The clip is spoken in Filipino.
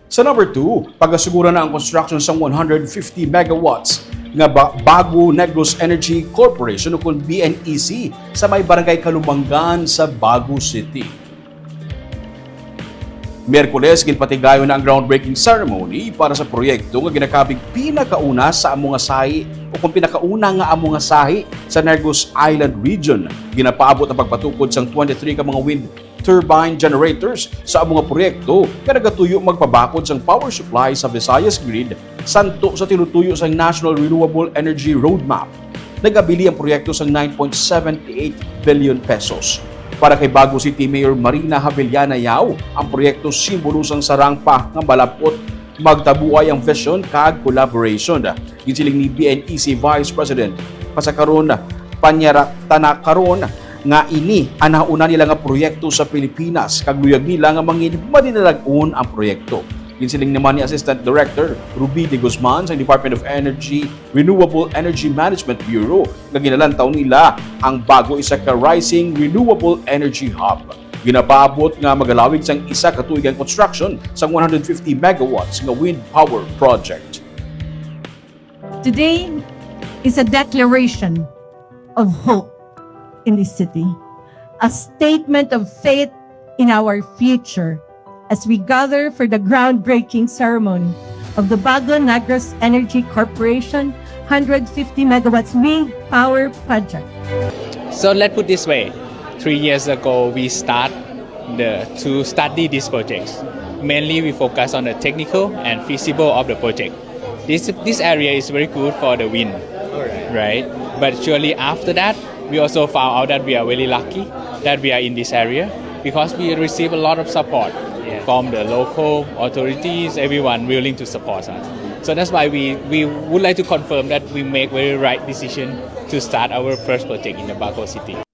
Sa number 2, pagasuguran na ang construction sa 150 megawatts nga Bago Negros Energy Corporation o kung BNEC sa may barangay Kalumangan sa Bago City. Miyerkules, ginpatigayon na ang groundbreaking ceremony para sa proyekto nga ginakabig pinakauna sa among asahi o kung pinakauna nga among asahi sa Negros Island Region. Ginapaabot ang pagpatukod sang 23 ka mga wind turbine generators sa among proyekto nga nagatuyo magpabakod sang power supply sa Visayas Grid santo sa tinutuyo sa National Renewable Energy Roadmap. Nagabili ang proyekto sang 9.78 billion pesos. Para kay Bago City Mayor Marina Havellana Yao, ang proyekto simbolo sang sarangpa nga malapot magtabuay ang vision kag collaboration. Gisiling ni BNEC Vice President pasakaron panyaratan karon nga ini ang nauna nila nga proyekto sa Pilipinas kag luyag nila nga mangin madinalag-on ang proyekto. Ginsiling naman ni Assistant Director Ruby de Guzman sa Department of Energy Renewable Energy Management Bureau nga ginalantaw nila ang Bago isa ka rising renewable energy hub. Ginapaabot nga magalawig sang isa ka tuigang construction sa 150 megawatts nga wind power project. Today is a declaration of hope in this city, a statement of faith in our future as we gather for the groundbreaking ceremony of the Bago Negros Energy Corporation 150 megawatts wind power project. So let's put this way, 3 years ago we to study these projects. Mainly we focus on the technical and feasible of the project. This area is very good for the wind, right? But surely after that, we also found out that we are really lucky that we are in this area because we receive a lot of support from the local authorities, everyone willing to support us. So that's why we would like to confirm that we make very right decision to start our first project in the Bago City.